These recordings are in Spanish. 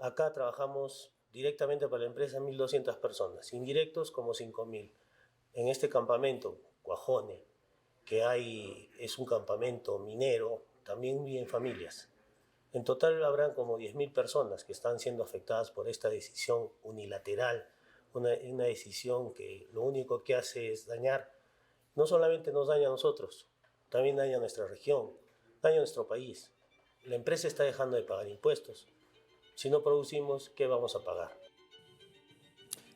Acá trabajamos directamente para la empresa 1.200 personas, indirectos como 5.000. En este campamento, Cuajone, es un campamento minero, también viven familias. En total habrán como 10.000 personas que están siendo afectadas por esta decisión unilateral, una decisión que lo único que hace es dañar. No solamente nos daña a nosotros, también daña a nuestra región, daña a nuestro país. La empresa está dejando de pagar impuestos. Si no producimos, ¿qué vamos a pagar?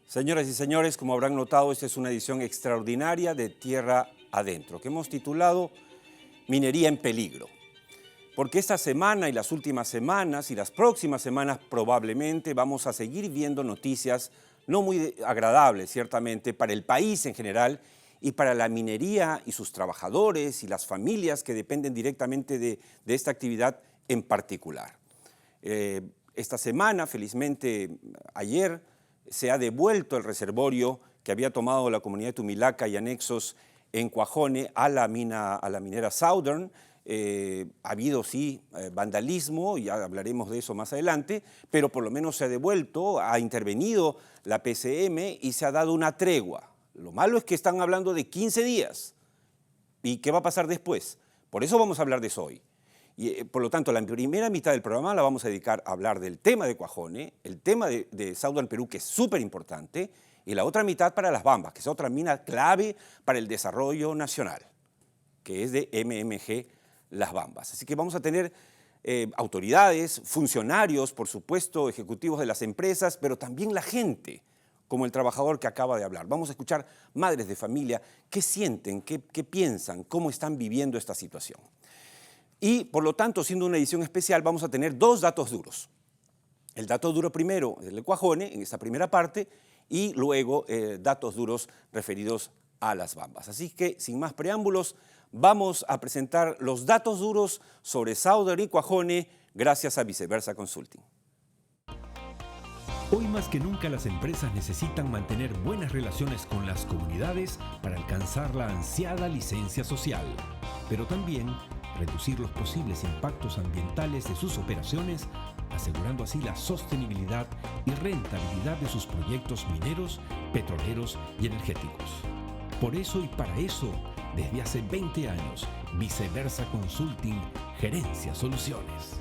Señoras y señores, como habrán notado, esta es una edición extraordinaria de Tierra Adentro, que hemos titulado Minería en Peligro. Porque esta semana y las últimas semanas y las próximas semanas probablemente vamos a seguir viendo noticias no muy agradables, ciertamente, para el país en general y para la minería y sus trabajadores y las familias que dependen directamente de esta actividad en particular. Esta semana, felizmente ayer, se ha devuelto el reservorio que había tomado la comunidad de Tumilaca y anexos en Cuajone a la minera Southern. Ha habido, sí, vandalismo, y ya hablaremos de eso más adelante, pero por lo menos se ha devuelto, ha intervenido la PCM y se ha dado una tregua. Lo malo es que están hablando de 15 días. ¿Y qué va a pasar después? Por eso vamos a hablar de eso hoy. Y, por lo tanto, la primera mitad del programa la vamos a dedicar a hablar del tema de Cuajone, el tema de Southern Perú, que es súper importante, y la otra mitad para Las Bambas, que es otra mina clave para el desarrollo nacional, que es de MMG Las Bambas. Así que vamos a tener autoridades, funcionarios, por supuesto, ejecutivos de las empresas, pero también la gente, como el trabajador que acaba de hablar. Vamos a escuchar madres de familia, qué sienten, qué piensan, cómo están viviendo esta situación. Y, por lo tanto, siendo una edición especial, vamos a tener dos datos duros. El dato duro primero es el Cuajone, en esta primera parte, y luego datos duros referidos a Las Bambas. Así que, sin más preámbulos, vamos a presentar los datos duros sobre Southern y Cuajone gracias a Viceversa Consulting. Hoy más que nunca las empresas necesitan mantener buenas relaciones con las comunidades para alcanzar la ansiada licencia social, pero también reducir los posibles impactos ambientales de sus operaciones, asegurando así la sostenibilidad y rentabilidad de sus proyectos mineros, petroleros y energéticos. Por eso y para eso, desde hace 20 años, Viceversa Consulting gerencia soluciones.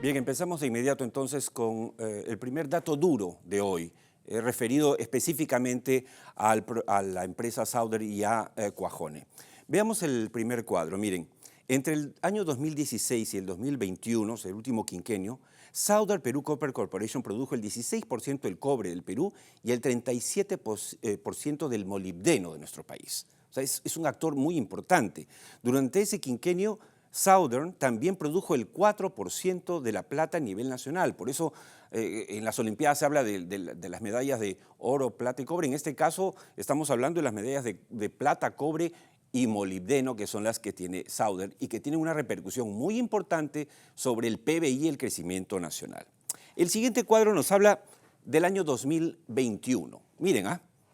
Bien, empezamos de inmediato entonces con el primer dato duro de hoy, referido específicamente a la empresa Southern y a Cuajone. Veamos el primer cuadro. Miren, entre el año 2016 y el 2021, el último quinquenio, Southern Peru Copper Corporation produjo el 16% del cobre del Perú y el 37% del molibdeno de nuestro país. O sea, es un actor muy importante. Durante ese quinquenio, Southern también produjo el 4% de la plata a nivel nacional. Por eso en las Olimpiadas se habla de las medallas de oro, plata y cobre. En este caso estamos hablando de las medallas de plata, cobre y molibdeno, que son las que tiene Southern y que tienen una repercusión muy importante sobre el PBI y el crecimiento nacional. El siguiente cuadro nos habla del año 2021. Miren,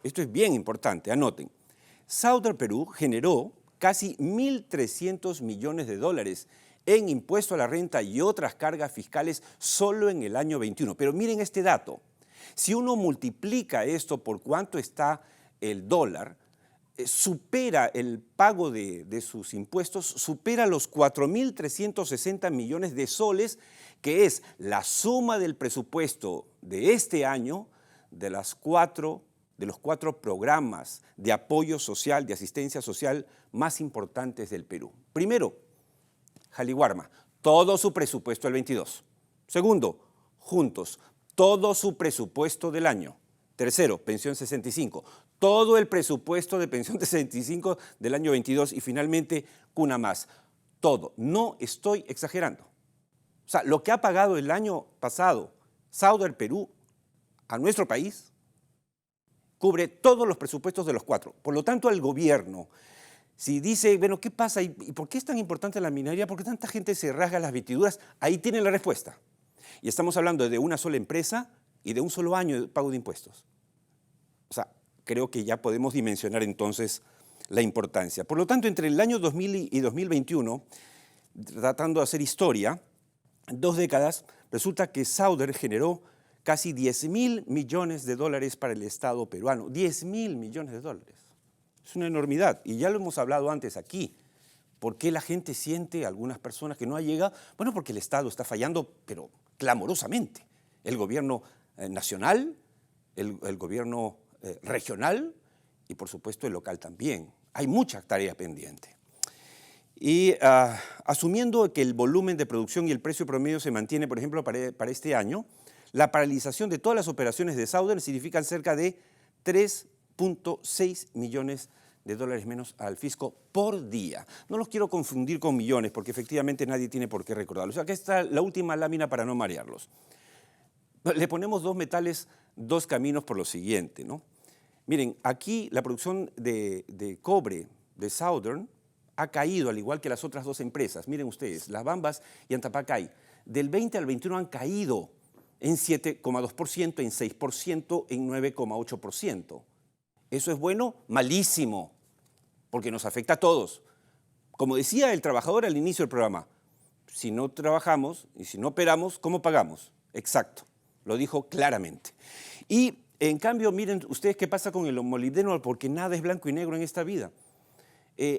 esto es bien importante, anoten. Southern Perú generó casi 1.300 millones de dólares en impuesto a la renta y otras cargas fiscales solo en el año 21. Pero miren este dato. Si uno multiplica esto por cuánto está el dólar, supera el pago de sus impuestos, supera los 4.360 millones de soles, que es la suma del presupuesto de este año de los cuatro programas de apoyo social, de asistencia social más importantes del Perú. Primero, Jaliwarma, todo su presupuesto del 22. Segundo, Juntos, todo su presupuesto del año. Tercero, Pensión 65, todo el presupuesto de Pensión 65 del año 22. Y finalmente, Cuna Más, todo. No estoy exagerando. O sea, lo que ha pagado el año pasado Southern Perú a nuestro país cubre todos los presupuestos de los cuatro. Por lo tanto, el gobierno, si dice, bueno, ¿qué pasa? ¿Y por qué es tan importante la minería? ¿Por qué tanta gente se rasga las vestiduras? Ahí tienen la respuesta. Y estamos hablando de una sola empresa y de un solo año de pago de impuestos. O sea, creo que ya podemos dimensionar entonces la importancia. Por lo tanto, entre el año 2000 y 2021, tratando de hacer historia, 2 décadas, resulta que Sauder generó casi 10.000 millones de dólares para el Estado peruano. 10.000 millones de dólares. Es una enormidad. Y ya lo hemos hablado antes aquí. ¿Por qué la gente siente, algunas personas, que no ha llegado? Bueno, porque el Estado está fallando, pero clamorosamente. El gobierno nacional, el gobierno regional y, por supuesto, el local también. Hay mucha tarea pendiente. Y asumiendo que el volumen de producción y el precio promedio se mantiene, por ejemplo, para este año, la paralización de todas las operaciones de Sauder significan cerca de 3.6 millones de dólares menos al fisco por día. No los quiero confundir con millones, porque efectivamente nadie tiene por qué recordarlos. Acá está la última lámina para no marearlos. Le ponemos 2 metales, 2 caminos por lo siguiente, ¿no? Miren, aquí la producción de cobre de Southern ha caído, al igual que las otras 2 empresas. Miren ustedes, Las Bambas y Antapacay, del 20 al 21 han caído en 7,2%, en 6%, en 9,8%. ¿Eso es bueno? Malísimo, porque nos afecta a todos. Como decía el trabajador al inicio del programa, si no trabajamos y si no operamos, ¿cómo pagamos? Exacto, lo dijo claramente. Y en cambio, miren ustedes qué pasa con el molibdeno, porque nada es blanco y negro en esta vida.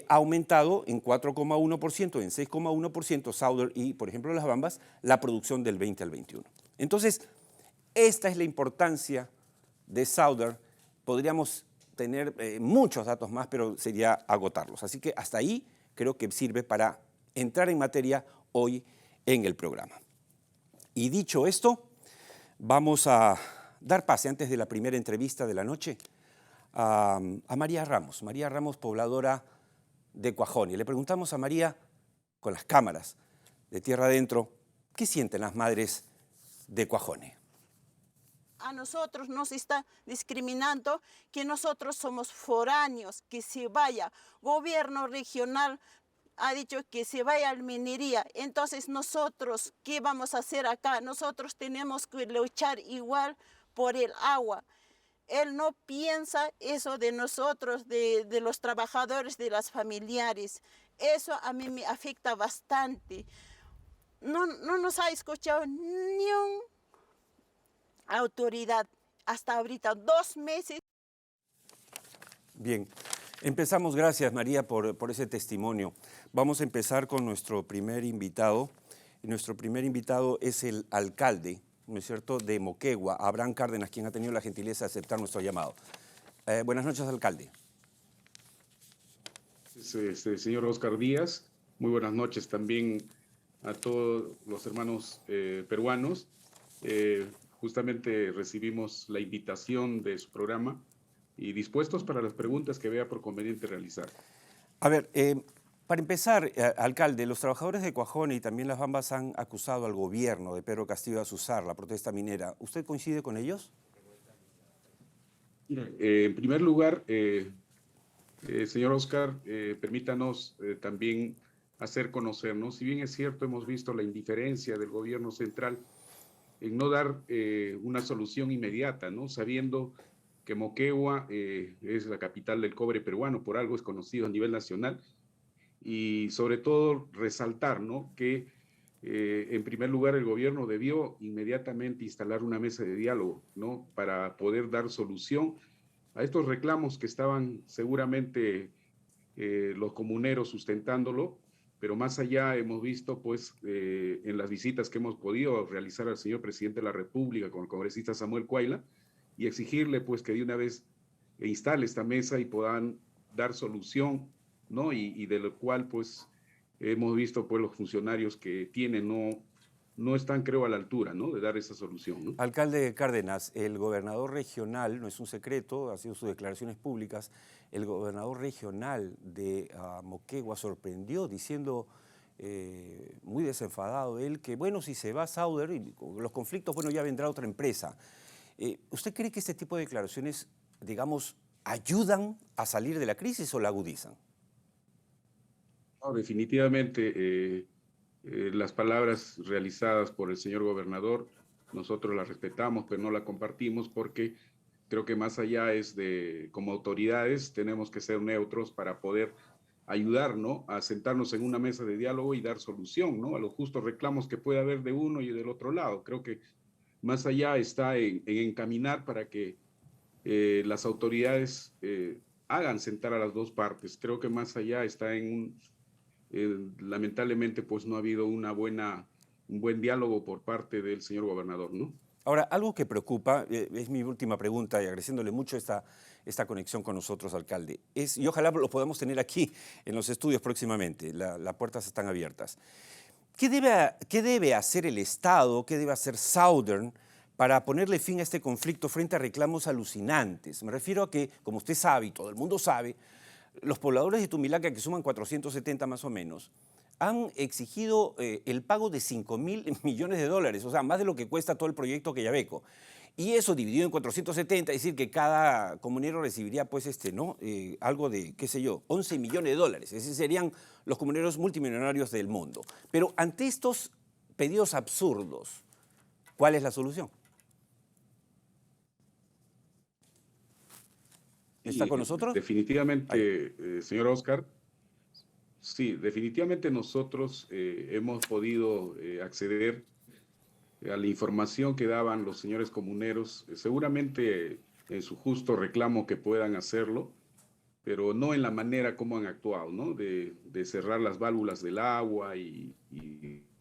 Ha aumentado en 4,1%, en 6,1% Sauder y, por ejemplo, Las Bambas, la producción del 20 al 21. Entonces, esta es la importancia de Sauder. Podríamos tener muchos datos más, pero sería agotarlos. Así que hasta ahí creo que sirve para entrar en materia hoy en el programa. Y dicho esto, vamos a dar pase, antes de la primera entrevista de la noche, a María Ramos. María Ramos, pobladora de Cuajone. Le preguntamos a María, con las cámaras de tierra adentro, ¿qué sienten las madres de Cuajone? A nosotros nos está discriminando que nosotros somos foráneos, que se vaya. Gobierno regional ha dicho que se vaya a la minería. Entonces nosotros, ¿qué vamos a hacer acá? Nosotros tenemos que luchar igual por el agua. Él no piensa eso de nosotros, de los trabajadores, de las familiares. Eso a mí me afecta bastante. No nos ha escuchado ni un autoridad hasta ahorita, 2 meses. Bien, empezamos. Gracias, María, por ese testimonio. Vamos a empezar con nuestro primer invitado. Nuestro primer invitado es el alcalde, ¿no es cierto?, de Moquegua, Abraham Cárdenas, quien ha tenido la gentileza de aceptar nuestro llamado. Buenas noches, alcalde. Señor Oscar Díaz, muy buenas noches también a todos los hermanos peruanos. Justamente recibimos la invitación de su programa y dispuestos para las preguntas que vea por conveniente realizar. A ver, para empezar, alcalde, los trabajadores de Cuajone y también Las Bambas han acusado al gobierno de Pedro Castillo de azuzar la protesta minera. ¿Usted coincide con ellos? En primer lugar, señor Oscar, permítanos también hacer conocernos. Si bien es cierto, hemos visto la indiferencia del gobierno central en no dar una solución inmediata, ¿no? Sabiendo que Moquegua es la capital del cobre peruano, por algo es conocido a nivel nacional, y sobre todo resaltar, ¿no?, que en primer lugar el gobierno debió inmediatamente instalar una mesa de diálogo, ¿no?, para poder dar solución a estos reclamos que estaban seguramente los comuneros sustentándolo, pero más allá hemos visto, pues, en las visitas que hemos podido realizar al señor presidente de la República con el congresista Samuel Cuayla, y exigirle, pues, que de una vez instale esta mesa y puedan dar solución, ¿no? Y de lo cual, pues, hemos visto, pues, los funcionarios que tienen no están, creo, a la altura, ¿no?, de dar esa solución, ¿no? Alcalde Cárdenas, el gobernador regional, no es un secreto, ha sido sus declaraciones públicas, el gobernador regional de Moquegua sorprendió diciendo, muy desenfadado él, que bueno, si se va Sauder y los conflictos, bueno, ya vendrá otra empresa. ¿Usted cree que este tipo de declaraciones, digamos, ayudan a salir de la crisis o la agudizan? No, definitivamente las palabras realizadas por el señor gobernador, nosotros las respetamos, pero no las compartimos porque Creo que más allá es de, como autoridades, tenemos que ser neutros para poder ayudar, ¿no?, a sentarnos en una mesa de diálogo y dar solución, ¿no?, a los justos reclamos que puede haber de uno y del otro lado. Creo que más allá está en encaminar para que las autoridades hagan sentar a las dos partes. Creo que más allá está lamentablemente, pues no ha habido un buen diálogo por parte del señor gobernador, ¿no? Ahora, algo que preocupa, es mi última pregunta y agradeciéndole mucho esta conexión con nosotros, alcalde, y ojalá lo podamos tener aquí en los estudios próximamente, las puertas están abiertas. ¿Qué debe hacer el Estado, qué debe hacer Southern para ponerle fin a este conflicto frente a reclamos alucinantes? Me refiero a que, como usted sabe y todo el mundo sabe, los pobladores de Tumilaca, que suman 470 más o menos, han exigido el pago de $5.000 millones, o sea, más de lo que cuesta todo el proyecto Quellaveco. Y eso dividido en 470, es decir, que cada comunero recibiría, pues, algo de, qué sé yo, $11 millones. Esos serían los comuneros multimillonarios del mundo. Pero ante estos pedidos absurdos, ¿cuál es la solución? ¿Está con nosotros? Definitivamente, señor Oscar, sí, definitivamente nosotros hemos podido acceder a la información que daban los señores comuneros, seguramente en su justo reclamo que puedan hacerlo, pero no en la manera como han actuado, ¿no? De cerrar las válvulas del agua y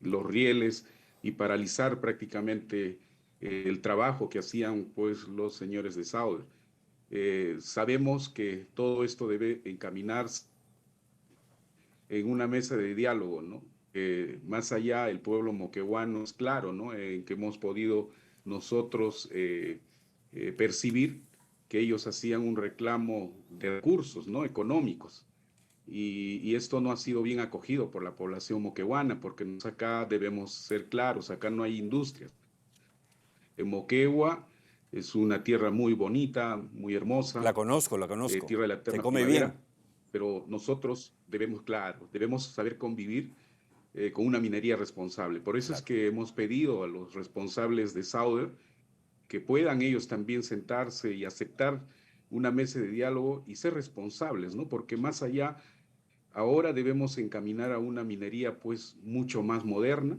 los rieles y paralizar prácticamente el trabajo que hacían, pues, los señores de Southern. Sabemos que todo esto debe encaminarse en una mesa de diálogo, ¿no? Más allá, el pueblo moqueguano es claro, ¿no?, en que hemos podido nosotros percibir que ellos hacían un reclamo de recursos, ¿no?, económicos. Y esto no ha sido bien acogido por la población moqueguana, porque acá debemos ser claros, acá no hay industrias. En Moquegua es una tierra muy bonita, muy hermosa. La conozco. Tierra de la eterna Se come primavera, bien. pero nosotros debemos saber convivir con una minería responsable. Por eso es que hemos pedido a los responsables de Southern que puedan ellos también sentarse y aceptar una mesa de diálogo y ser responsables, ¿no? Porque más allá, ahora debemos encaminar a una minería, pues, mucho más moderna,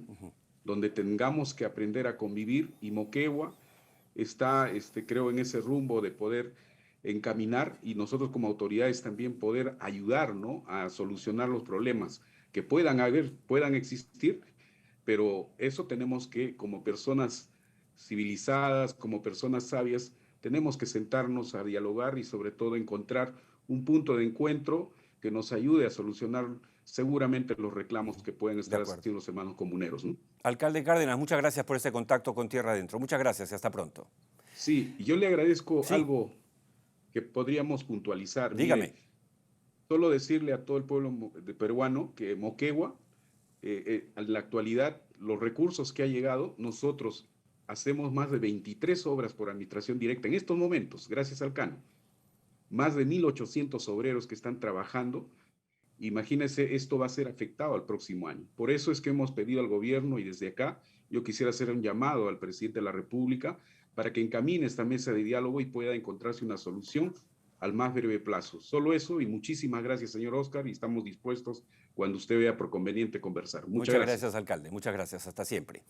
donde tengamos que aprender a convivir, y Moquegua está, creo, en ese rumbo de poder encaminar, y nosotros como autoridades también poder ayudar, ¿no?, a solucionar los problemas que puedan existir, pero eso tenemos que, como personas civilizadas, como personas sabias, tenemos que sentarnos a dialogar y sobre todo encontrar un punto de encuentro que nos ayude a solucionar seguramente los reclamos que pueden estar haciendo los hermanos comuneros, ¿no? Alcalde Cárdenas, muchas gracias por este contacto con Tierra Adentro. Muchas gracias y hasta pronto. Sí, y yo le agradezco algo que podríamos puntualizar. Dígame. Mire, solo decirle a todo el pueblo peruano que Moquegua, en la actualidad, los recursos que ha llegado, nosotros hacemos más de 23 obras por administración directa en estos momentos, gracias al CANO. Más de 1.800 obreros que están trabajando. Imagínense, esto va a ser afectado al próximo año. Por eso es que hemos pedido al gobierno, y desde acá yo quisiera hacer un llamado al presidente de la República para que encamine esta mesa de diálogo y pueda encontrarse una solución al más breve plazo. Solo eso, y muchísimas gracias, señor Oscar, y estamos dispuestos cuando usted vea por conveniente conversar. Muchas gracias, alcalde. Muchas gracias. Hasta siempre.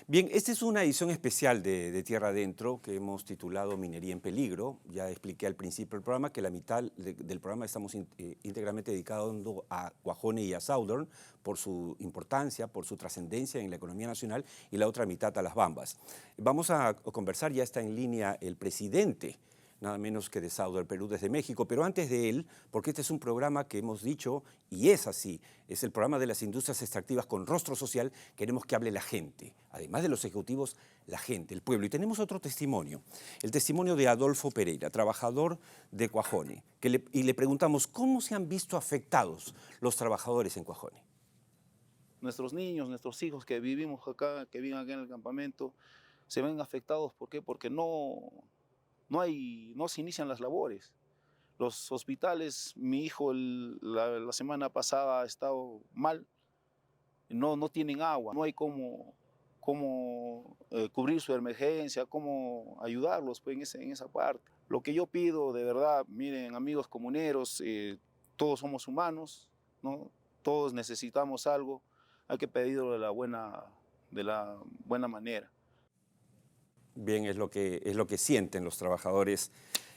Bien, esta es una edición especial de Tierra Adentro que hemos titulado Minería en Peligro. Ya expliqué al principio del programa que la mitad del programa estamos íntegramente dedicados a Cuajone y a Southern por su importancia, por su trascendencia en la economía nacional, y la otra mitad a Las Bambas. Vamos a conversar, ya está en línea el presidente, nada menos que de Southern Perú desde México, pero antes de él, porque este es un programa que hemos dicho, y es así, es el programa de las industrias extractivas con rostro social, queremos que hable la gente, además de los ejecutivos, la gente, el pueblo. Y tenemos otro testimonio, el testimonio de Adolfo Pereira, trabajador de Cuajone, y le preguntamos cómo se han visto afectados los trabajadores en Cuajone. Nuestros niños, nuestros hijos que vivimos acá, que viven acá en el campamento, se ven afectados. ¿Por qué? Porque no se inician las labores. Los hospitales, mi hijo la semana pasada ha estado mal, no tienen agua, no hay cómo cómo cubrir su emergencia, cómo ayudarlos pues, en esa parte. Lo que yo pido, de verdad, miren, amigos comuneros, todos somos humanos, ¿no? Todos necesitamos algo, hay que pedirlo de la buena manera. Bien, es lo que sienten los trabajadores,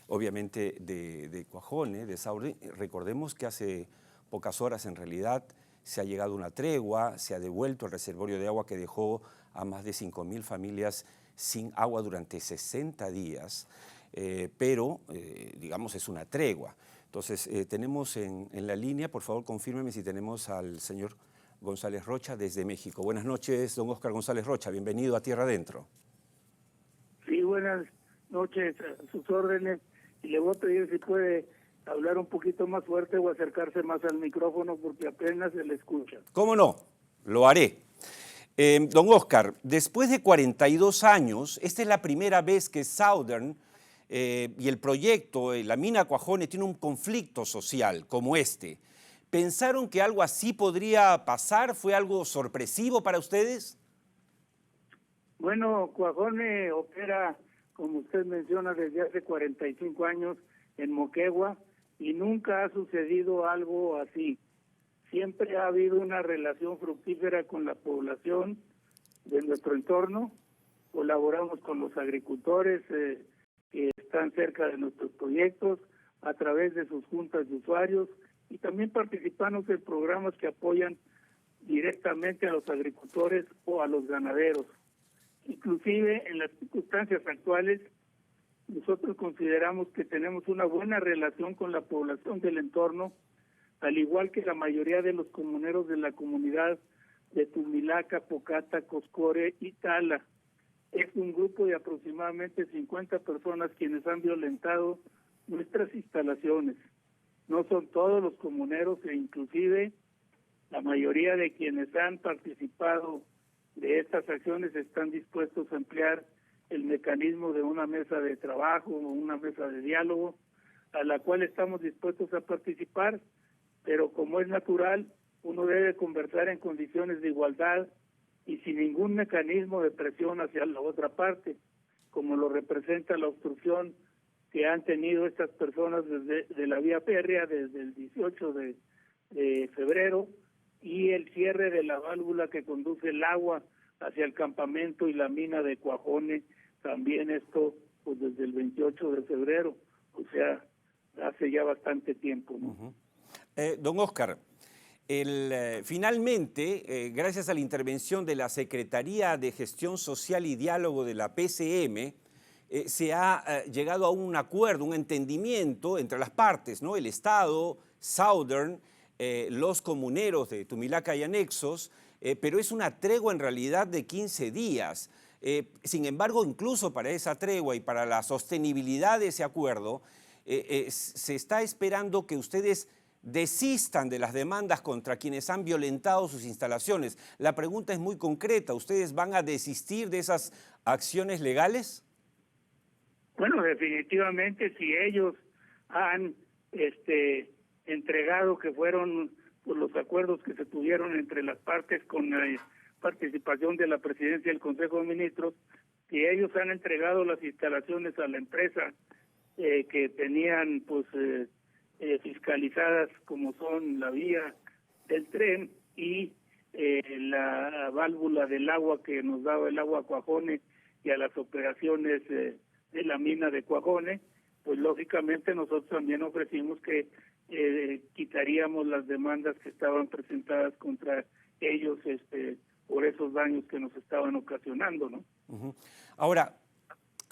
obviamente, de Cuajone, de Sauder. Recordemos que hace pocas horas, en realidad, se ha llegado a una tregua, se ha devuelto el reservorio de agua que dejó a más de 5.000 familias sin agua durante 60 días, pero, digamos, es una tregua. Entonces, tenemos en la línea, por favor, confírmeme si tenemos al señor González Rocha desde México. Buenas noches, don Óscar González Rocha, bienvenido a Tierra Adentro. Sí, buenas noches, a sus órdenes, y le voy a pedir si puede hablar un poquito más fuerte o acercarse más al micrófono porque apenas se le escucha. ¿Cómo no? Lo haré. Don Óscar, después de 42 años, esta es la primera vez que Southern y el proyecto, la mina Cuajone, tiene un conflicto social como este. ¿Pensaron que algo así podría pasar? ¿Fue algo sorpresivo para ustedes? Bueno, Cuajone opera, como usted menciona, desde hace 45 años en Moquegua y nunca ha sucedido algo así. Siempre ha habido una relación fructífera con la población de nuestro entorno. Colaboramos con los agricultores que están cerca de nuestros proyectos a través de sus juntas de usuarios y también participamos en programas que apoyan directamente a los agricultores o a los ganaderos. Inclusive en las circunstancias actuales, nosotros consideramos que tenemos una buena relación con la población del entorno, al igual que la mayoría de los comuneros de la comunidad de Tumilaca, Pocata, Coscore y Tala. Es un grupo de aproximadamente 50 personas quienes han violentado nuestras instalaciones. No son todos los comuneros e inclusive la mayoría de quienes han participado de estas acciones están dispuestos a emplear el mecanismo de una mesa de trabajo o una mesa de diálogo a la cual estamos dispuestos a participar, pero como es natural, uno debe conversar en condiciones de igualdad y sin ningún mecanismo de presión hacia la otra parte, como lo representa la obstrucción que han tenido estas personas desde la vía férrea desde el 18 de febrero y el cierre de la válvula que conduce el agua hacia el campamento y la mina de Cuajone, también esto pues desde el 28 de febrero, o sea, hace ya bastante tiempo, ¿no? Don Óscar, finalmente, gracias a la intervención de la Secretaría de Gestión Social y Diálogo de la PCM, se ha llegado a un acuerdo, un entendimiento entre las partes, ¿no? El Estado, Southern, los comuneros de Tumilaca y anexos, pero es una tregua en realidad de 15 días. Sin embargo, incluso para esa tregua y para la sostenibilidad de ese acuerdo, se está esperando que ustedes desistan de las demandas contra quienes han violentado sus instalaciones. La pregunta es muy concreta, ¿ustedes van a desistir de esas acciones legales? Bueno, definitivamente si ellos han entregado que fueron pues, los acuerdos que se tuvieron entre las partes con la participación de la Presidencia del Consejo de Ministros, si ellos han entregado las instalaciones a la empresa que tenían pues fiscalizadas como son la vía del tren y la válvula del agua que nos daba el agua a Cuajone y a las operaciones de la mina de Cuajone, pues lógicamente nosotros también ofrecimos que quitaríamos las demandas que estaban presentadas contra ellos por esos daños que nos estaban ocasionando, ¿no? Ahora,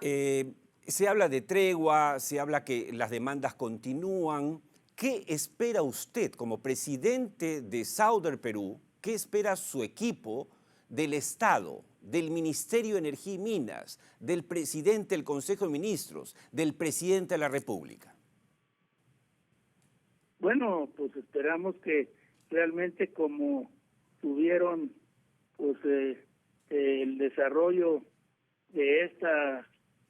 se habla de tregua, se habla que las demandas continúan. ¿Qué espera usted como presidente de Southern Perú? ¿Qué espera su equipo del Estado, del Ministerio de Energía y Minas, del presidente del Consejo de Ministros, del presidente de la República? Bueno, pues esperamos que realmente como tuvieron pues el desarrollo de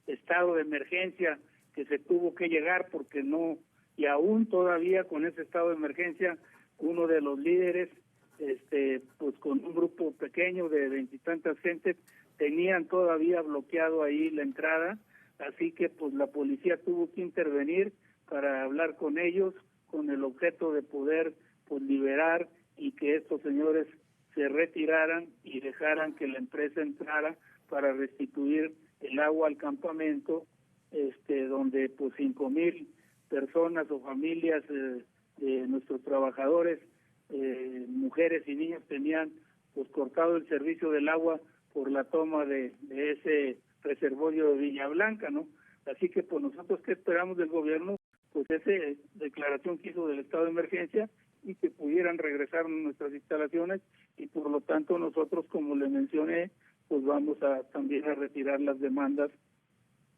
estado de emergencia que se tuvo que llegar porque no, y aún todavía con ese estado de emergencia, uno de los líderes pues con un grupo pequeño de 20 y tantas gentes, tenían todavía bloqueado ahí la entrada, así que pues la policía tuvo que intervenir para hablar con ellos, con el objeto de poder pues liberar y que estos señores se retiraran y dejaran que la empresa entrara para restituir el agua al campamento, donde pues 5,000 personas o familias de nuestros trabajadores, mujeres y niños, tenían pues cortado el servicio del agua por la toma de ese reservorio de Viña Blanca, ¿no? Así que pues nosotros, ¿qué esperamos del gobierno? Pues esa declaración que hizo del estado de emergencia y que pudieran regresar a nuestras instalaciones, y por lo tanto nosotros, como le mencioné, pues vamos también a retirar las demandas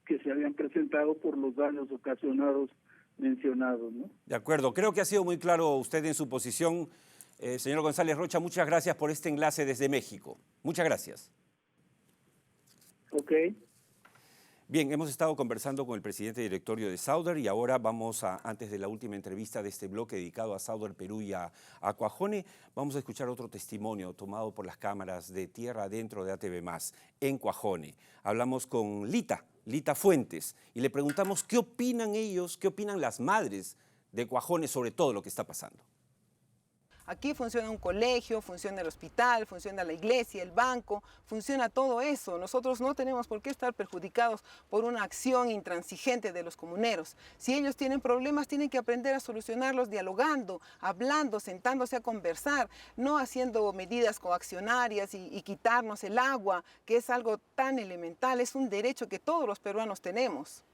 que se habían presentado por los daños ocasionados mencionados, ¿no? De acuerdo, creo que ha sido muy claro usted en su posición. Señor González Rocha, muchas gracias por este enlace desde México. Muchas gracias. Ok. Bien, hemos estado conversando con el presidente directorio de Sauder y ahora vamos antes de la última entrevista de este bloque dedicado a Sauder Perú y a Cuajone, vamos a escuchar otro testimonio tomado por las cámaras de Tierra Adentro de ATV+, en Cuajone. Hablamos con Lita Fuentes, y le preguntamos qué opinan ellos, qué opinan las madres de Cuajone sobre todo lo que está pasando. Aquí funciona un colegio, funciona el hospital, funciona la iglesia, el banco, funciona todo eso. Nosotros no tenemos por qué estar perjudicados por una acción intransigente de los comuneros. Si ellos tienen problemas, tienen que aprender a solucionarlos dialogando, hablando, sentándose a conversar, no haciendo medidas coaccionarias y quitarnos el agua, que es algo tan elemental, es un derecho que todos los peruanos tenemos.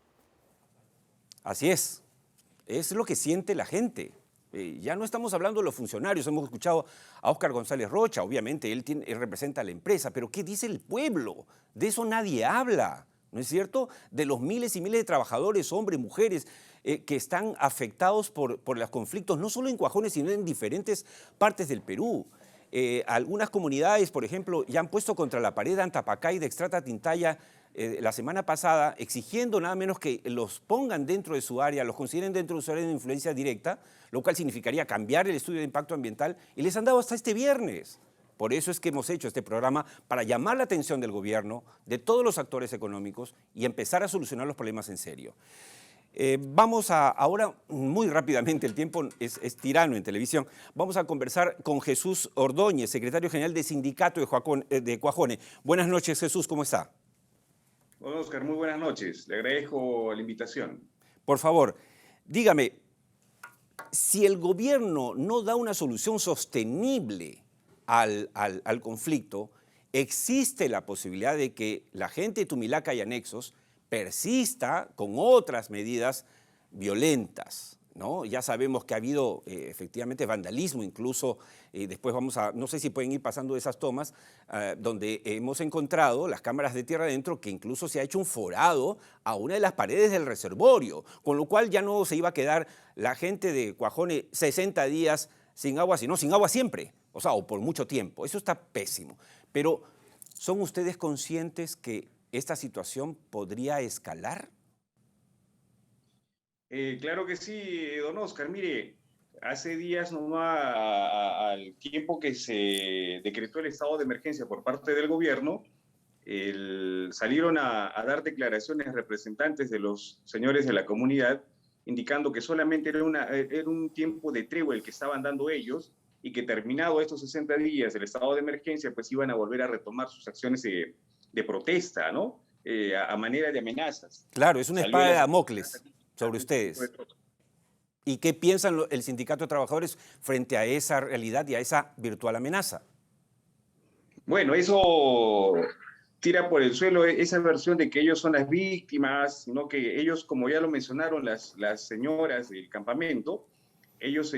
Así es lo que siente la gente. Ya no estamos hablando de los funcionarios, hemos escuchado a Óscar González Rocha, obviamente él representa a la empresa, pero ¿qué dice el pueblo? De eso nadie habla, ¿no es cierto? De los miles y miles de trabajadores, hombres, mujeres, que están afectados por los conflictos, no solo en Cuajone, sino en diferentes partes del Perú. Algunas comunidades, por ejemplo, ya han puesto contra la pared Antapacay de Extrata Tintaya la semana pasada, exigiendo nada menos que los pongan dentro de su área, los consideren dentro de su área de influencia directa, lo cual significaría cambiar el estudio de impacto ambiental, y les han dado hasta este viernes. Por eso es que hemos hecho este programa, para llamar la atención del gobierno, de todos los actores económicos, y empezar a solucionar los problemas en serio. Vamos ahora, muy rápidamente, el tiempo es tirano en televisión, vamos a conversar con Jesús Ordóñez, secretario general del sindicato de Cuajone. Buenas noches, Jesús, ¿cómo está? Hola, Oscar, muy buenas noches. Le agradezco la invitación. Por favor, dígame, si el gobierno no da una solución sostenible al conflicto, ¿existe la posibilidad de que la gente de Tumilaca y anexos persista con otras medidas violentas, ¿no? Ya sabemos que ha habido efectivamente vandalismo, incluso después no sé si pueden ir pasando esas tomas, donde hemos encontrado las cámaras de Tierra Adentro que incluso se ha hecho un forado a una de las paredes del reservorio, con lo cual ya no se iba a quedar la gente de Cuajone 60 días sin agua, sino sin agua siempre, o por mucho tiempo. Eso está pésimo. Pero, ¿son ustedes conscientes que esta situación podría escalar? Claro que sí, don Oscar. Mire, hace días nomás, al tiempo que se decretó el estado de emergencia por parte del gobierno, salieron a dar declaraciones representantes de los señores de la comunidad, indicando que solamente era un tiempo de tregua el que estaban dando ellos, y que terminado estos 60 días del estado de emergencia, pues iban a volver a retomar sus acciones de protesta, ¿no? A manera de amenazas. Claro, es una espada de Damocles sobre ustedes. ¿Y qué piensan el sindicato de trabajadores frente a esa realidad y a esa virtual amenaza? Bueno, eso tira por el suelo esa versión de que ellos son las víctimas, ¿no? Que ellos, como ya lo mencionaron las señoras del campamento, ellos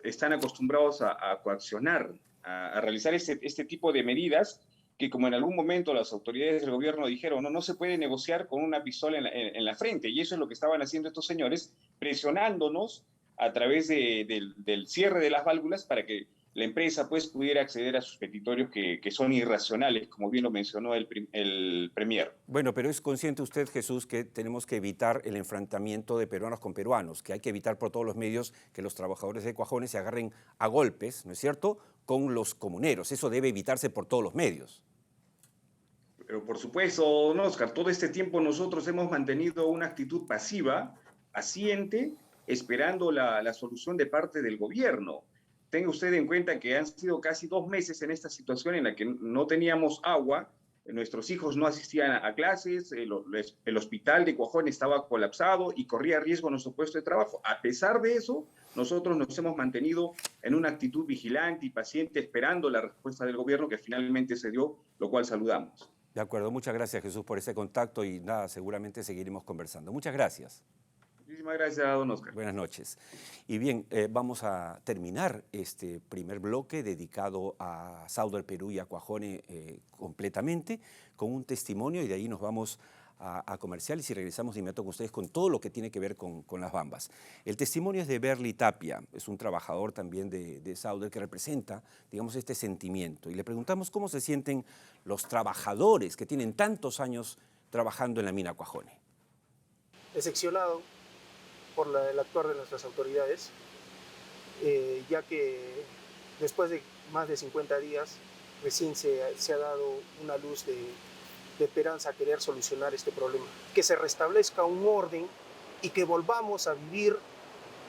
están acostumbrados a coaccionar, a realizar este tipo de medidas, que como en algún momento las autoridades del gobierno dijeron, no se puede negociar con una pistola en la frente, y eso es lo que estaban haciendo estos señores, presionándonos a través del cierre de las válvulas para que la empresa pues pudiera acceder a sus petitorios que son irracionales, como bien lo mencionó el premier. Bueno, pero ¿es consciente usted, Jesús, que tenemos que evitar el enfrentamiento de peruanos con peruanos, que hay que evitar por todos los medios que los trabajadores de Cuajone se agarren a golpes, ¿no es cierto?, con los comuneros. Eso debe evitarse por todos los medios. Pero por supuesto, no, Oscar, todo este tiempo nosotros hemos mantenido una actitud pasiva, paciente, esperando la solución de parte del gobierno. Tenga usted en cuenta que han sido casi 2 meses en esta situación en la que no teníamos agua, nuestros hijos no asistían a clases, el hospital de Cuajone estaba colapsado y corría riesgo nuestro puesto de trabajo. A pesar de eso, nosotros nos hemos mantenido en una actitud vigilante y paciente, esperando la respuesta del gobierno que finalmente se dio, lo cual saludamos. De acuerdo, muchas gracias, Jesús, por ese contacto y nada, seguramente seguiremos conversando. Muchas gracias. Muchísimas gracias, don Oscar. Buenas noches. Y bien, vamos a terminar este primer bloque dedicado a Sauder Perú y a Cuajone completamente con un testimonio y de ahí nos vamos a comerciales y regresamos de inmediato con ustedes con todo lo que tiene que ver con las bambas. El testimonio es de Berly Tapia, es un trabajador también de Sauder que representa, digamos, este sentimiento. Y le preguntamos cómo se sienten los trabajadores que tienen tantos años trabajando en la mina Cuajone. Decepcionado por el actuar de nuestras autoridades, ya que después de más de 50 días recién se ha dado una luz de esperanza a querer solucionar este problema. Que se restablezca un orden y que volvamos a vivir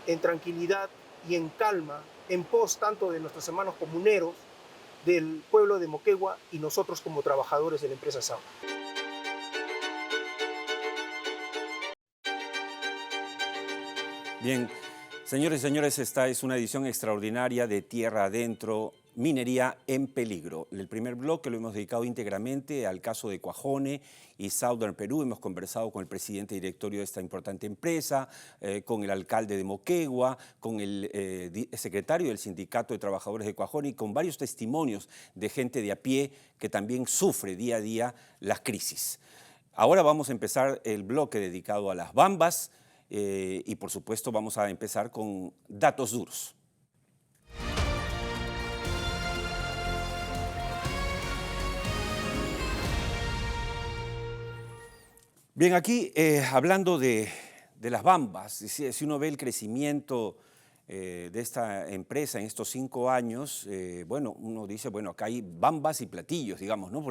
en tranquilidad y en calma, en pos tanto de nuestros hermanos comuneros, del pueblo de Moquegua y nosotros como trabajadores de la empresa Sauder. Bien, señores y señores, esta es una edición extraordinaria de Tierra Adentro, Minería en Peligro. El primer bloque lo hemos dedicado íntegramente al caso de Cuajone y Sauder Perú. Hemos conversado con el presidente directorio de esta importante empresa, con el alcalde de Moquegua, con el secretario del Sindicato de Trabajadores de Cuajone y con varios testimonios de gente de a pie que también sufre día a día las crisis. Ahora vamos a empezar el bloque dedicado a las bambas, y por supuesto vamos a empezar con datos duros. Bien, aquí hablando de las bambas, si uno ve el crecimiento de esta empresa en estos 5 años, bueno, uno dice, bueno, acá hay bambas y platillos, digamos, ¿no?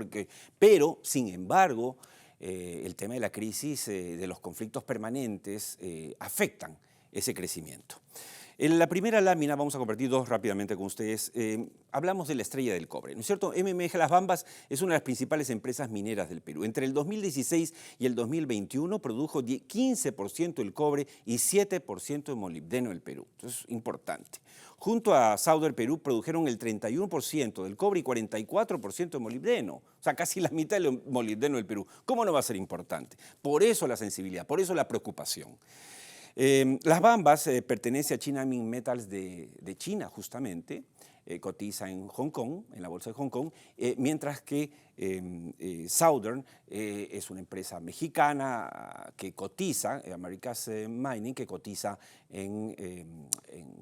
Pero, sin embargo, el tema de la crisis, de los conflictos permanentes, afectan ese crecimiento. En la primera lámina, vamos a compartir 2 rápidamente con ustedes, hablamos de la estrella del cobre, ¿no es cierto? MMG Las Bambas es una de las principales empresas mineras del Perú. Entre el 2016 y el 2021 produjo 15% del cobre y 7% de molibdeno del Perú. Entonces, importante. Junto a Sauder Perú produjeron el 31% del cobre y 44% de molibdeno. O sea, casi la mitad del molibdeno del Perú. ¿Cómo no va a ser importante? Por eso la sensibilidad, por eso la preocupación. Las bambas pertenece a China Minmetals de China, justamente. Cotiza en Hong Kong, en la bolsa de Hong Kong, mientras que Southern es una empresa mexicana que cotiza, Americas Mining, que cotiza en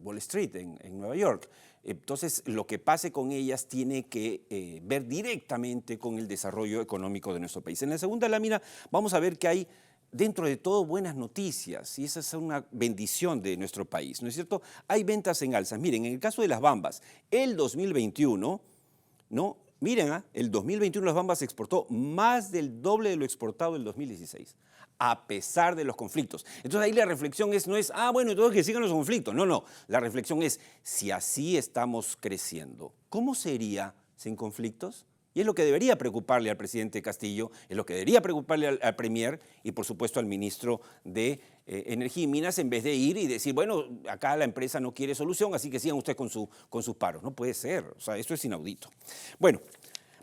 Wall Street, en Nueva York. Entonces, lo que pase con ellas tiene que ver directamente con el desarrollo económico de nuestro país. En la segunda lámina vamos a ver que hay, dentro de todo, buenas noticias, y esa es una bendición de nuestro país, ¿no es cierto? Hay ventas en alzas. Miren, en el caso de las bambas, el 2021, ¿no? Miren, el 2021 las bambas exportó más del doble de lo exportado el 2016, a pesar de los conflictos. Entonces ahí la reflexión no es, bueno, entonces que sigan los conflictos. No, no, la reflexión es, si así estamos creciendo, ¿cómo sería sin conflictos? Y es lo que debería preocuparle al presidente Castillo, es lo que debería preocuparle al premier y por supuesto al ministro de Energía y Minas, en vez de ir y decir, bueno, acá la empresa no quiere solución, así que sigan ustedes con sus paros. No puede ser, o sea, esto es inaudito. Bueno,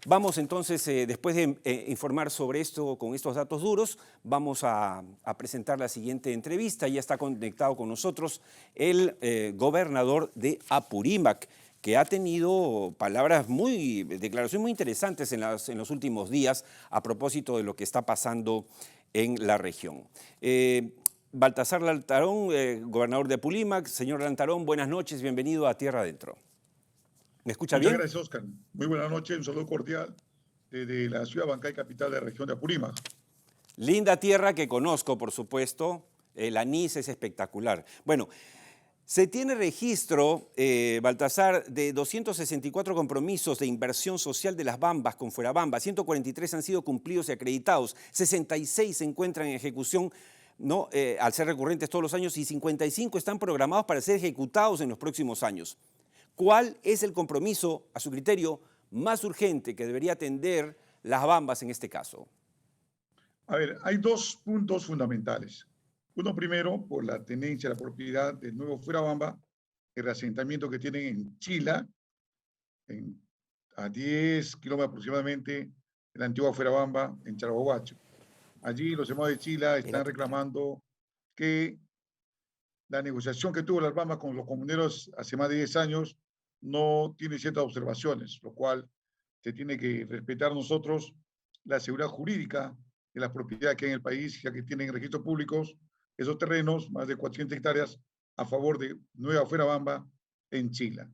vamos entonces, después de informar sobre esto, con estos datos duros, vamos a presentar la siguiente entrevista. Ya está conectado con nosotros el gobernador de Apurímac, que ha tenido declaraciones muy interesantes en los últimos días a propósito de lo que está pasando en la región. Baltasar Lantarón, gobernador de Apurímac. Señor Lantarón, buenas noches, bienvenido a Tierra Adentro. ¿Me escucha bien? Muchas gracias, Oscar. Muy buenas noches, un saludo cordial desde la ciudad Bancay, capital de la región de Apurímac. Linda tierra que conozco, por supuesto. El anís es espectacular. Bueno, Se tiene registro, Baltasar, de 264 compromisos de inversión social de las Bambas con Fuerabamba. 143 han sido cumplidos y acreditados. 66 se encuentran en ejecución, ¿no? Al ser recurrentes todos los años, y 55 están programados para ser ejecutados en los próximos años. ¿Cuál es el compromiso, a su criterio, más urgente que debería atender las Bambas en este caso? A ver, hay dos puntos fundamentales. Uno primero, por la tenencia, la propiedad del nuevo Fuerabamba, el reasentamiento que tienen en Chila, a 10 kilómetros aproximadamente de la antigua Fuerabamba, en Charhuahuacho. Allí los hermanos de Chila están reclamando que la negociación que tuvo las Bambas con los comuneros hace más de 10 años no tiene ciertas observaciones, lo cual se tiene que respetar nosotros la seguridad jurídica de la propiedad que hay en el país, ya que tienen registros públicos esos terrenos, más de 400 hectáreas, a favor de Nueva Fuerabamba en Chila.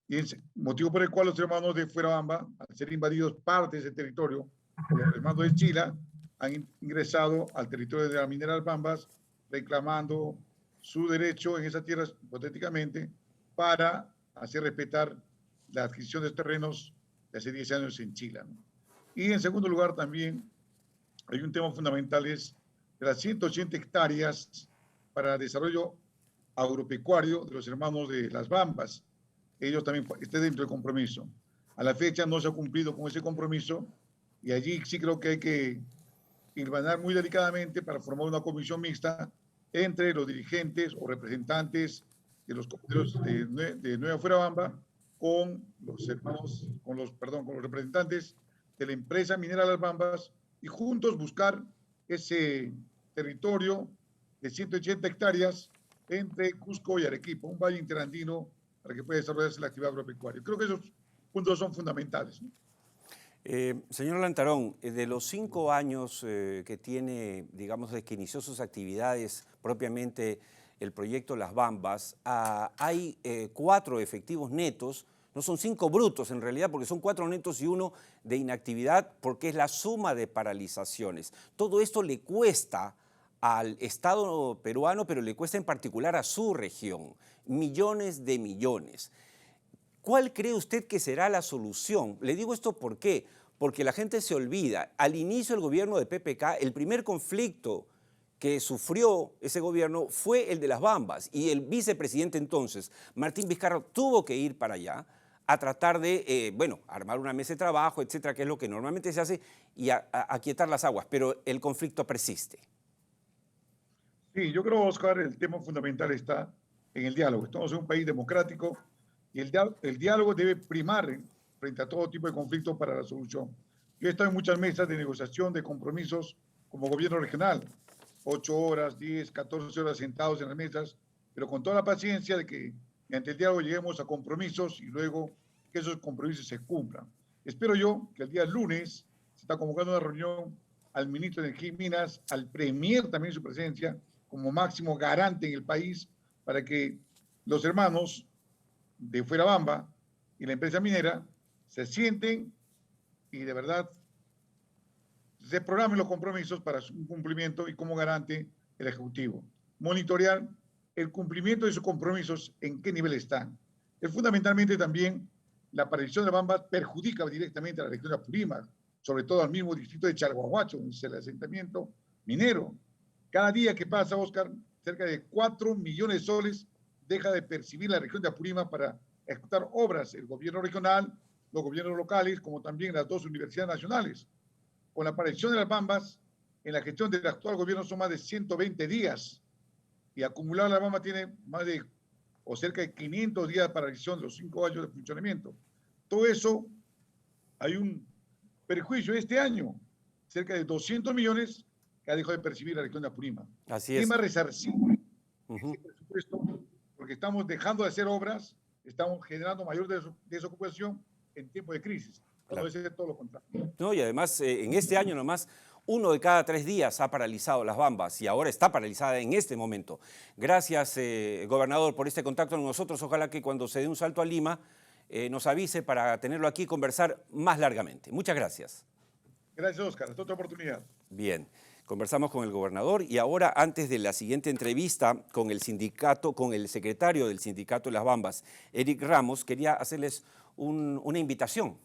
Y es motivo por el cual los hermanos de Fuerabamba, al ser invadidos parte de ese territorio, los hermanos de Chila han ingresado al territorio de la minera Las Bambas, reclamando su derecho en esas tierras, hipotéticamente, para hacer respetar la adquisición de terrenos de hace 10 años en Chila, ¿no? Y en segundo lugar también hay un tema fundamental, es de las 180 hectáreas para desarrollo agropecuario de los hermanos de Las Bambas. Ellos también están dentro del compromiso. A la fecha no se ha cumplido con ese compromiso y allí sí creo que hay que hilvanar muy delicadamente para formar una comisión mixta entre los dirigentes o representantes de los comuneros de Nueva Fuerabamba con los hermanos, con los representantes de la empresa minera Las Bambas y juntos buscar ese territorio de 180 hectáreas entre Cusco y Arequipa, un valle interandino para que pueda desarrollarse la actividad agropecuaria. Creo que esos puntos son fundamentales, ¿no? Señor Lantarón, de los 5 años que tiene, digamos, desde que inició sus actividades propiamente el proyecto Las Bambas, hay 4 efectivos netos, no son 5 brutos en realidad, porque son 4 netos y 1 de inactividad, porque es la suma de paralizaciones. Todo esto le cuesta al Estado peruano, pero le cuesta en particular a su región, millones de millones. ¿Cuál cree usted que será la solución? Le digo esto ¿por qué? Porque la gente se olvida. Al inicio del gobierno de PPK, el primer conflicto que sufrió ese gobierno fue el de Las Bambas y el vicepresidente entonces, Martín Vizcarra, tuvo que ir para allá a tratar de, armar una mesa de trabajo, etcétera, que es lo que normalmente se hace, y aquietar las aguas, pero el conflicto persiste. Sí, yo creo, Oscar, el tema fundamental está en el diálogo. Estamos en un país democrático y el diálogo debe primar frente a todo tipo de conflictos para la solución. Yo he estado en muchas mesas de negociación, de compromisos como gobierno regional, 8 horas, 10, 14 horas sentados en las mesas, pero con toda la paciencia de que mediante el diálogo lleguemos a compromisos y luego que esos compromisos se cumplan. Espero yo que el día lunes se está convocando una reunión al ministro de Energía y Minas, al premier también en su presencia, como máximo garante en el país, para que los hermanos de Fuerabamba y la empresa minera se sienten y de verdad se programen los compromisos para su cumplimiento y como garante el Ejecutivo. Monitorear el cumplimiento de sus compromisos, en qué nivel están. Es fundamentalmente también la aparición de Bambas perjudica directamente a la región de Apurímac, sobre todo al mismo distrito de Charhuahuacho, donde es el asentamiento minero. Cada día que pasa, Oscar, cerca de 4 millones de soles deja de percibir la región de Apurímac para ejecutar obras, el gobierno regional, los gobiernos locales, como también las 2 universidades nacionales. Con la aparición de las Bambas, en la gestión del actual gobierno son más de 120 días y acumulada la Bamba tiene más de o cerca de 500 días de paralización de los 5 años de funcionamiento. Todo eso, hay un perjuicio este año, cerca de 200 millones que ha dejado de percibir la región de Apurímac. Así es. ¿Quién va a resarcir ese presupuesto? Porque estamos dejando de hacer obras, estamos generando mayor desocupación en tiempo de crisis. Claro. Debe ser todo lo contrario. No, y además, en este año nomás, 1 de cada 3 días ha paralizado Las Bambas y ahora está paralizada en este momento. Gracias, gobernador, por este contacto con nosotros. Ojalá que cuando se dé un salto a Lima nos avise para tenerlo aquí y conversar más largamente. Muchas gracias. Gracias, Oscar. Hasta otra oportunidad. Bien, conversamos con el gobernador y ahora, antes de la siguiente entrevista con el sindicato, con el secretario del Sindicato de las Bambas, Eric Ramos, quería hacerles una invitación.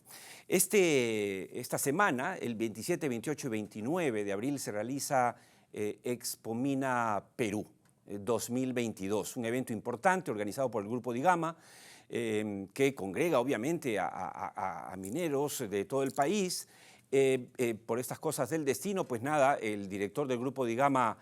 Esta semana, el 27, 28 y 29 de abril, se realiza Expomina Perú 2022, un evento importante organizado por el Grupo Digama, que congrega obviamente a mineros de todo el país. Por estas cosas del destino, pues nada, el director del Grupo Digama,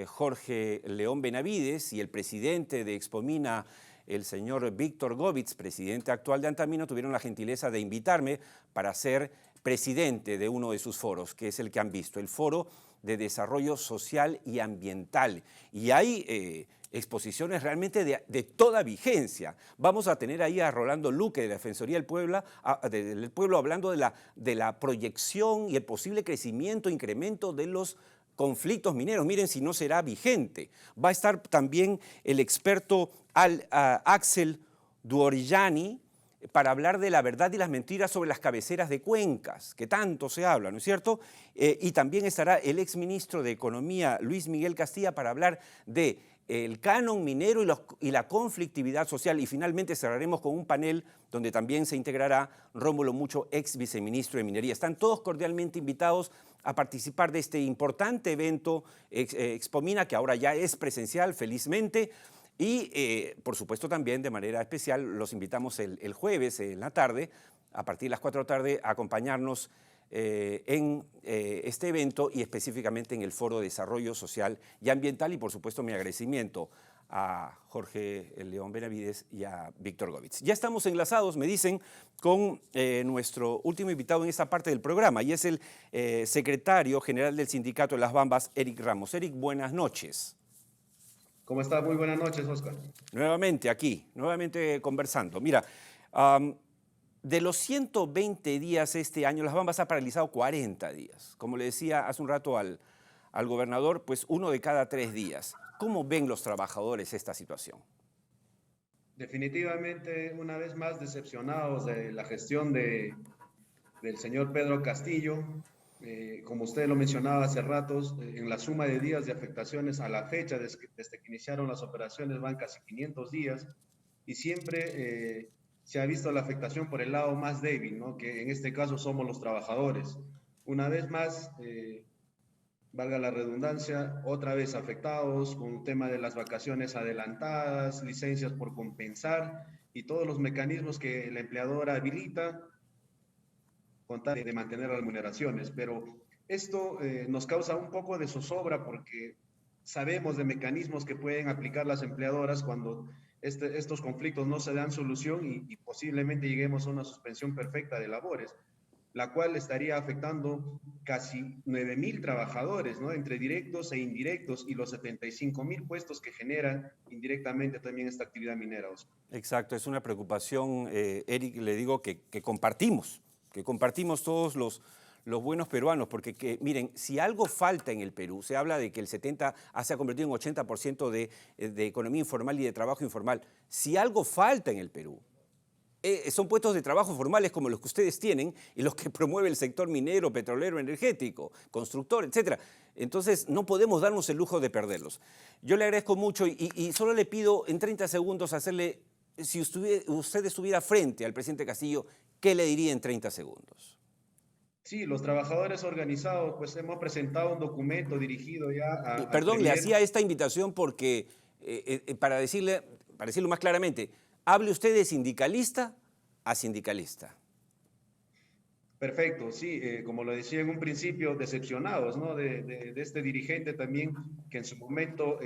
Jorge León Benavides, y el presidente de Expomina, el señor Víctor Govitz, presidente actual de Antamina, tuvieron la gentileza de invitarme para ser presidente de uno de sus foros, que es el que han visto, el Foro de Desarrollo Social y Ambiental. Y hay exposiciones realmente de toda vigencia. Vamos a tener ahí a Rolando Luque, de la Defensoría del Pueblo, hablando de la proyección y el posible crecimiento, incremento de los conflictos mineros. Miren si no será vigente. Va a estar también el experto Axel Duorigiani para hablar de la verdad y las mentiras sobre las cabeceras de cuencas, que tanto se habla, ¿no es cierto? Y también estará el exministro de Economía, Luis Miguel Castilla, para hablar de el canon minero y la conflictividad social. Y finalmente cerraremos con un panel donde también se integrará Rómulo Mucho, ex viceministro de Minería. Están todos cordialmente invitados a participar de este importante evento Expomina, que ahora ya es presencial, felizmente. Y, por supuesto, también de manera especial los invitamos el jueves en la tarde, a partir de las 4 de la tarde, a acompañarnos en este evento y específicamente en el Foro de Desarrollo Social y Ambiental. Y, por supuesto, mi agradecimiento a Jorge León Benavides y a Víctor Govitz. Ya estamos enlazados, me dicen, con nuestro último invitado en esta parte del programa, y es el secretario general del Sindicato de las Bambas, Eric Ramos. Eric, buenas noches. ¿Cómo está? Muy buenas noches, Oscar. Nuevamente aquí, nuevamente conversando. Mira, de los 120 días este año, las Bambas ha paralizado 40 días. Como le decía hace un rato al gobernador, pues 1 de cada 3 días. ¿Cómo ven los trabajadores esta situación? Definitivamente, una vez más, decepcionados de la gestión del señor Pedro Castillo. Como usted lo mencionaba hace ratos, en la suma de días de afectaciones a la fecha, desde que iniciaron las operaciones, van casi 500 días, y siempre se ha visto la afectación por el lado más débil, ¿no? Que en este caso somos los trabajadores. Una vez más, valga la redundancia, otra vez afectados con el tema de las vacaciones adelantadas, licencias por compensar y todos los mecanismos que la empleadora habilita con tal de mantener las remuneraciones. Pero esto nos causa un poco de zozobra porque sabemos de mecanismos que pueden aplicar las empleadoras cuando estos conflictos no se dan solución y posiblemente lleguemos a una suspensión perfecta de labores, la cual estaría afectando casi 9.000 trabajadores, ¿no? Entre directos e indirectos, y los 75.000 puestos que generan indirectamente también esta actividad minera. Exacto, es una preocupación, Eric, le digo que compartimos todos los buenos peruanos, porque miren, si algo falta en el Perú, se habla de que el 70% se ha convertido en 80% de economía informal y de trabajo informal. Si algo falta en el Perú, son puestos de trabajo formales como los que ustedes tienen y los que promueve el sector minero, petrolero, energético, constructor, etc. Entonces, no podemos darnos el lujo de perderlos. Yo le agradezco mucho y solo le pido en 30 segundos hacerle, si usted estuviera frente al presidente Castillo, ¿qué le diría en 30 segundos? Sí, los trabajadores organizados, pues hemos presentado un documento dirigido ya a... Perdón, le hacía esta invitación porque, para decirlo más claramente, hable usted de sindicalista a sindicalista. Perfecto, sí, como lo decía en un principio, decepcionados, ¿no? de este dirigente también que en su momento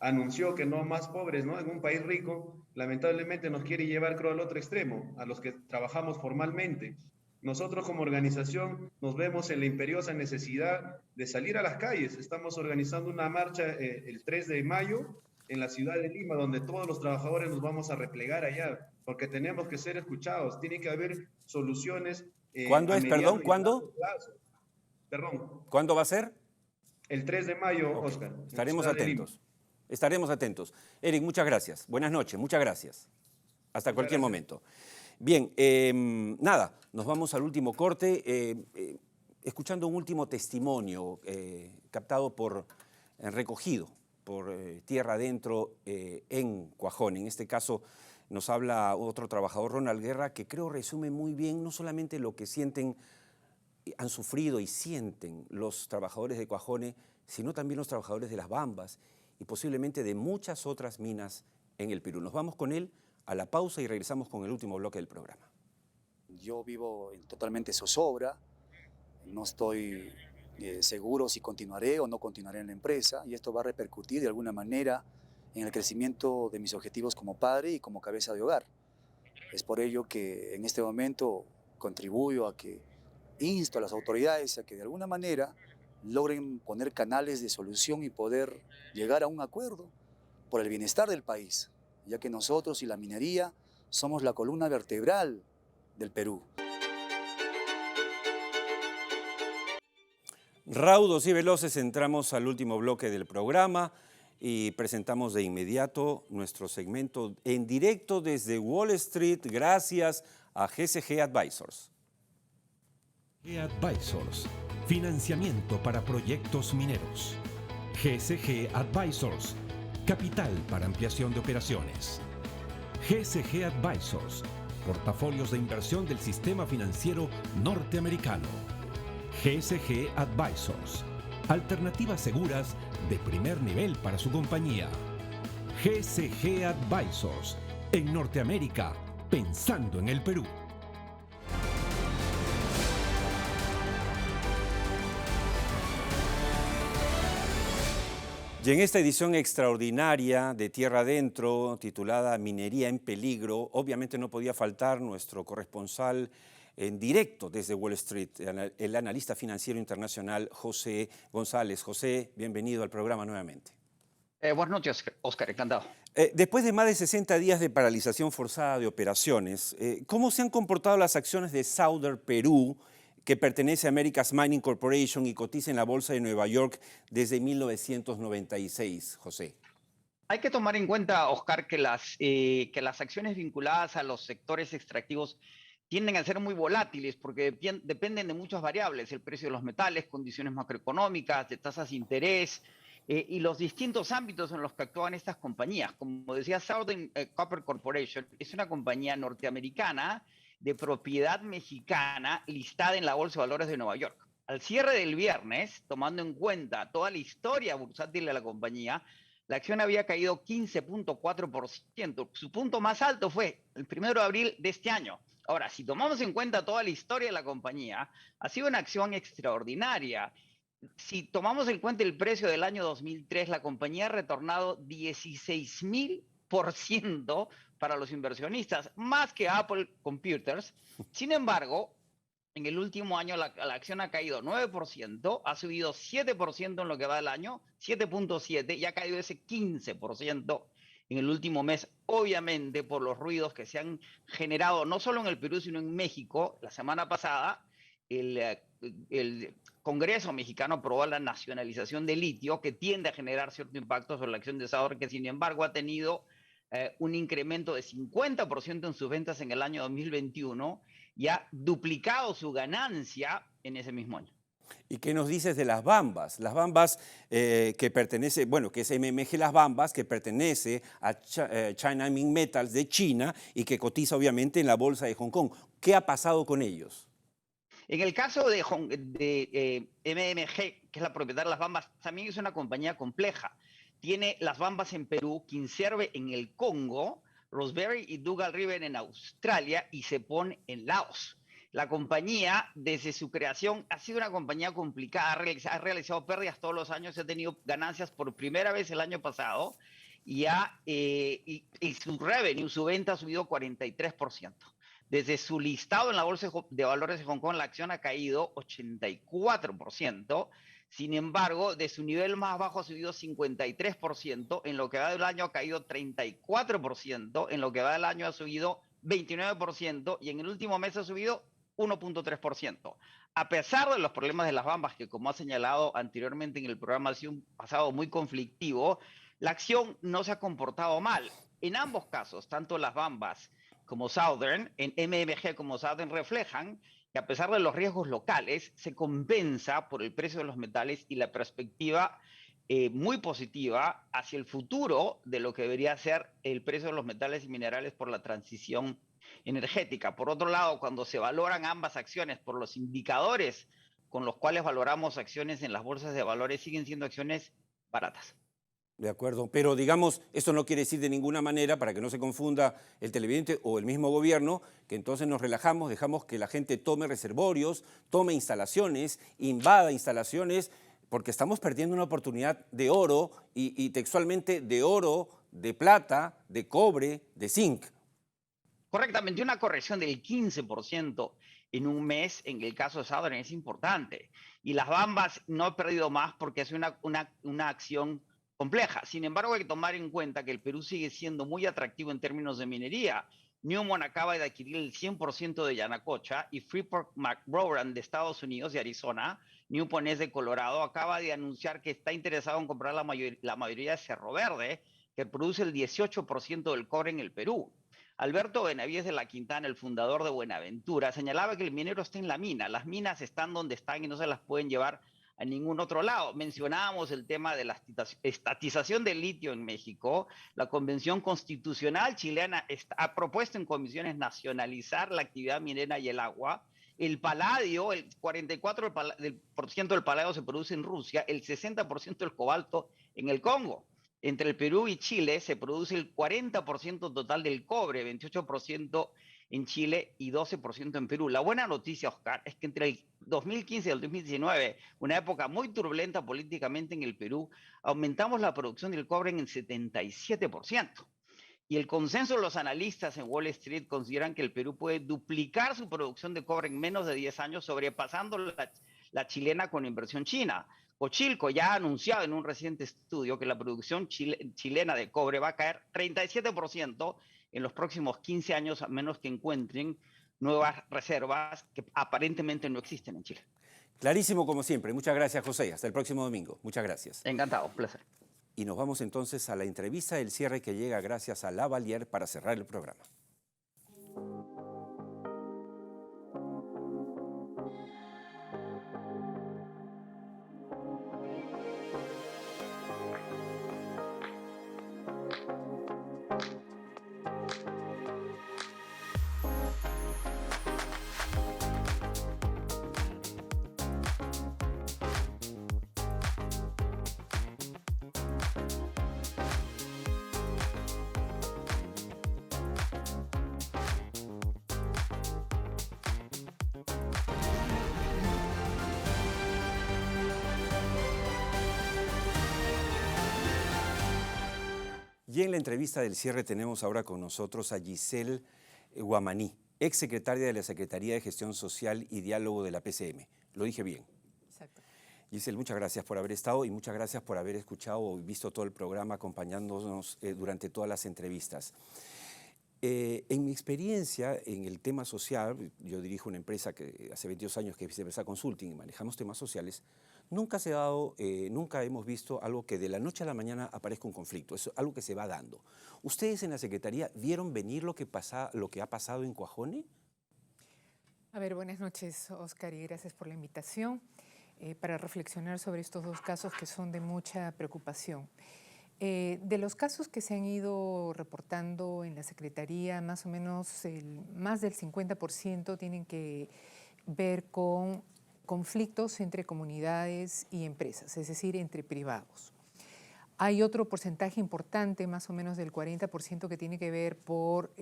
anunció que no más pobres, ¿no? En un país rico, lamentablemente nos quiere llevar, creo, al otro extremo, a los que trabajamos formalmente. Nosotros como organización nos vemos en la imperiosa necesidad de salir a las calles. Estamos organizando una marcha el 3 de mayo en la ciudad de Lima, donde todos los trabajadores nos vamos a replegar allá, porque tenemos que ser escuchados. Tiene que haber soluciones. ¿Cuándo es? Perdón, ¿cuándo? Perdón. ¿Cuándo va a ser? El 3 de mayo, okay. Oscar. Estaremos atentos. Estaremos atentos. Eric, muchas gracias. Buenas noches, muchas gracias. Hasta cualquier momento. Bien, nada, nos vamos al último corte. escuchando un último testimonio captado recogido por Tierra Adentro en Cuajone. En este caso nos habla otro trabajador, Ronald Guerra, que creo resume muy bien no solamente lo que sienten, han sufrido y sienten los trabajadores de Cuajone, sino también los trabajadores de las Bambas y posiblemente de muchas otras minas en el Perú. Nos vamos con él a la pausa y regresamos con el último bloque del programa. Yo vivo en totalmente zozobra, no estoy seguro si continuaré o no continuaré en la empresa, y esto va a repercutir de alguna manera en el crecimiento de mis objetivos como padre y como cabeza de hogar. Es por ello que en este momento contribuyo a que insto a las autoridades a que de alguna manera logren poner canales de solución y poder llegar a un acuerdo por el bienestar del país, ya que nosotros y la minería somos la columna vertebral del Perú. Raudos y veloces, entramos al último bloque del programa y presentamos de inmediato nuestro segmento en directo desde Wall Street gracias a GCG Advisors. GCG Advisors, financiamiento para proyectos mineros. GCG Advisors, capital para ampliación de operaciones. GCG Advisors, portafolios de inversión del sistema financiero norteamericano. GCG Advisors, alternativas seguras de primer nivel para su compañía. GCG Advisors, en Norteamérica, pensando en el Perú. Y en esta edición extraordinaria de Tierra Adentro, titulada Minería en Peligro, obviamente no podía faltar nuestro corresponsal en directo desde Wall Street, el analista financiero internacional José González. José, bienvenido al programa nuevamente. Buenas noches, Oscar, encantado. Después de más de 60 días de paralización forzada de operaciones, ¿cómo se han comportado las acciones de Southern Perú, que pertenece a Americas Mining Corporation y cotiza en la Bolsa de Nueva York desde 1996, José? Hay que tomar en cuenta, Oscar, que las acciones vinculadas a los sectores extractivos tienden a ser muy volátiles porque dependen de muchas variables, el precio de los metales, condiciones macroeconómicas, de tasas de interés y los distintos ámbitos en los que actúan estas compañías. Como decía, Southern Copper Corporation es una compañía norteamericana de propiedad mexicana listada en la Bolsa de Valores de Nueva York. Al cierre del viernes, tomando en cuenta toda la historia bursátil de la compañía, la acción había caído 15.4%. Su punto más alto fue el 1 de abril de este año. Ahora, si tomamos en cuenta toda la historia de la compañía, ha sido una acción extraordinaria. Si tomamos en cuenta el precio del año 2003, la compañía ha retornado 16.000% para los inversionistas, más que Apple Computers. Sin embargo, en el último año la acción ha caído 9%, ha subido 7% en lo que va del año, 7.7%, y ha caído ese 15% en el último mes, obviamente por los ruidos que se han generado no solo en el Perú, sino en México. La semana pasada, el Congreso mexicano aprobó la nacionalización de litio, que tiende a generar cierto impacto sobre la acción de Southern, que sin embargo ha tenido un incremento de 50% en sus ventas en el año 2021 y ha duplicado su ganancia en ese mismo año. ¿Y qué nos dices de las Bambas? Las Bambas que pertenece, bueno, que es MMG Las Bambas, que pertenece a China Minmetals de China y que cotiza obviamente en la bolsa de Hong Kong. ¿Qué ha pasado con ellos? En el caso de MMG, que es la propietaria de Las Bambas, también es una compañía compleja. Tiene Las Bambas en Perú, Kinserve en el Congo, Rosebery y Dougal River en Australia y Sepon en Laos. La compañía, desde su creación, ha sido una compañía complicada, ha realizado pérdidas todos los años, ha tenido ganancias por primera vez el año pasado y su revenue, su venta ha subido 43%. Desde su listado en la Bolsa de Valores de Hong Kong, la acción ha caído 84%. Sin embargo, de su nivel más bajo ha subido 53%, en lo que va del año ha caído 34%, en lo que va del año ha subido 29% y en el último mes ha subido 1.3%. A pesar de los problemas de Las Bambas, que como ha señalado anteriormente en el programa ha sido un pasado muy conflictivo, la acción no se ha comportado mal. En ambos casos, tanto Las Bambas como Southern, en MMG como Southern reflejan que a pesar de los riesgos locales, se compensa por el precio de los metales y la perspectiva muy positiva hacia el futuro de lo que debería ser el precio de los metales y minerales por la transición energética. Por otro lado, cuando se valoran ambas acciones por los indicadores con los cuales valoramos acciones en las bolsas de valores, siguen siendo acciones baratas. De acuerdo, pero digamos, esto no quiere decir de ninguna manera, para que no se confunda el televidente o el mismo gobierno, que entonces nos relajamos, dejamos que la gente tome reservorios, tome instalaciones, invada instalaciones, porque estamos perdiendo una oportunidad de oro y textualmente de oro, de plata, de cobre, de zinc. Correctamente, una corrección del 15% en un mes en el caso de Southern es importante. Y las Bambas no he perdido más porque es una acción compleja. Sin embargo, hay que tomar en cuenta que el Perú sigue siendo muy atractivo en términos de minería. Newmont acaba de adquirir el 100% de Yanacocha y Freeport-McMoRan de Estados Unidos y Arizona, Newmont es de Colorado, acaba de anunciar que está interesado en comprar la mayoría de Cerro Verde, que produce el 18% del cobre en el Perú. Alberto Benavides de la Quintana, el fundador de Buenaventura, señalaba que el minero está en la mina. Las minas están donde están y no se las pueden llevar a ningún otro lado. Mencionábamos el tema de la estatización del litio en México. La Convención Constitucional chilena ha propuesto en comisiones nacionalizar la actividad minera y el agua. El paladio, el 44% del paladio se produce en Rusia, el 60% del cobalto en el Congo. Entre el Perú y Chile se produce el 40% total del cobre, 28% en Chile y 12% en Perú. La buena noticia, Oscar, es que entre el 2015 y el 2019, una época muy turbulenta políticamente en el Perú, aumentamos la producción del cobre en el 77%. Y el consenso de los analistas en Wall Street consideran que el Perú puede duplicar su producción de cobre en menos de 10 años, sobrepasando la chilena con inversión china. Cochilco ya ha anunciado en un reciente estudio que la producción chilena de cobre va a caer 37% en los próximos 15 años, a menos que encuentren nuevas reservas que aparentemente no existen en Chile. Clarísimo como siempre. Muchas gracias, José. Hasta el próximo domingo. Muchas gracias. Encantado, un placer. Y nos vamos entonces a la entrevista del cierre que llega gracias a Lavalier para cerrar el programa. Y en la entrevista del cierre tenemos ahora con nosotros a Giselle Guamaní, exsecretaria de la Secretaría de Gestión Social y Diálogo de la PCM. Lo dije bien. Exacto. Giselle, muchas gracias por haber estado y muchas gracias por haber escuchado y visto todo el programa, acompañándonos durante todas las entrevistas. En mi experiencia en el tema social, yo dirijo una empresa que hace 22 años que es Viceversa Consulting y manejamos temas sociales, nunca hemos visto algo que de la noche a la mañana aparezca un conflicto, es algo que se va dando. ¿Ustedes en la Secretaría vieron venir lo que ha pasado en Cuajone? A ver, buenas noches, Oscar, y gracias por la invitación para reflexionar sobre estos dos casos que son de mucha preocupación. De los casos que se han ido reportando en la Secretaría, más o menos más del 50% tienen que ver con conflictos entre comunidades y empresas, es decir, entre privados. Hay otro porcentaje importante, más o menos del 40%, que tiene que ver por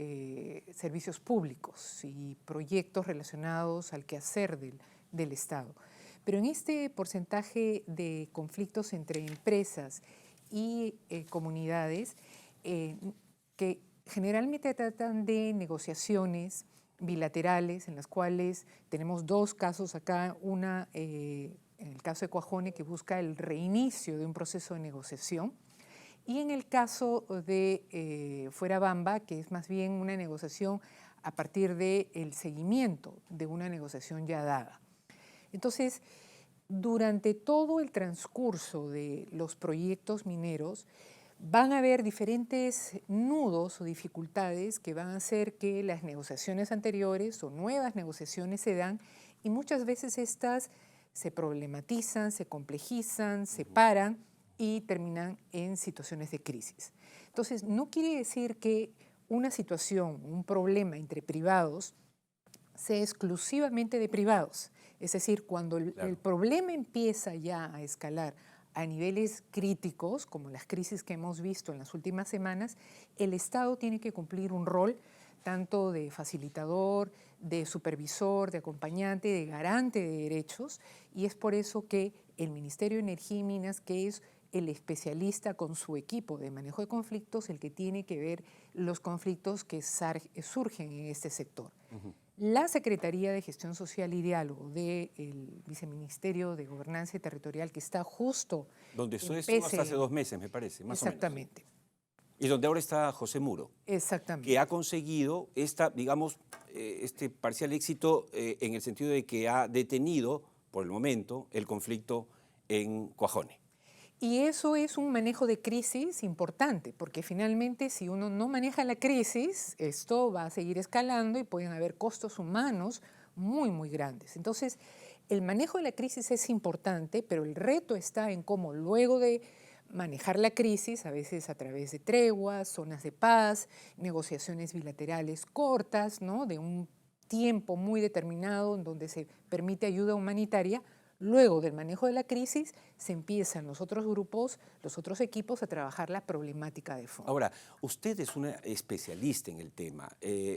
servicios públicos y proyectos relacionados al quehacer del Estado. Pero en este porcentaje de conflictos entre empresas y comunidades que generalmente tratan de negociaciones bilaterales en las cuales tenemos dos casos acá, una en el caso de Cuajone que busca el reinicio de un proceso de negociación y en el caso de Fuerabamba que es más bien una negociación a partir del seguimiento de una negociación ya dada. Entonces, durante todo el transcurso de los proyectos mineros, van a haber diferentes nudos o dificultades que van a hacer que las negociaciones anteriores o nuevas negociaciones se dan, y muchas veces estas se problematizan, se complejizan, se paran y terminan en situaciones de crisis. Entonces, no quiere decir que una situación, un problema entre privados sea exclusivamente de privados. Es decir, cuando el problema empieza ya a escalar a niveles críticos, como las crisis que hemos visto en las últimas semanas, el Estado tiene que cumplir un rol tanto de facilitador, de supervisor, de acompañante, de garante de derechos, y es por eso que el Ministerio de Energía y Minas, que es el especialista con su equipo de manejo de conflictos, el que tiene que ver los conflictos que surgen en este sector. La Secretaría de Gestión Social y Diálogo del Viceministerio de Gobernanza Territorial, que está justo donde estuvo en hasta hace 2 meses, me parece, más o menos. Exactamente. Y donde ahora está José Muro. Exactamente. Que ha conseguido este parcial éxito en el sentido de que ha detenido, por el momento, el conflicto en Cuajone. Y eso es un manejo de crisis importante, porque finalmente si uno no maneja la crisis, esto va a seguir escalando y pueden haber costos humanos muy, muy grandes. Entonces, el manejo de la crisis es importante, pero el reto está en cómo luego de manejar la crisis, a veces a través de treguas, zonas de paz, negociaciones bilaterales cortas, ¿no?, de un tiempo muy determinado en donde se permite ayuda humanitaria. Luego del manejo de la crisis, se empiezan los otros grupos, los otros equipos a trabajar la problemática de fondo. Ahora, usted es una especialista en el tema,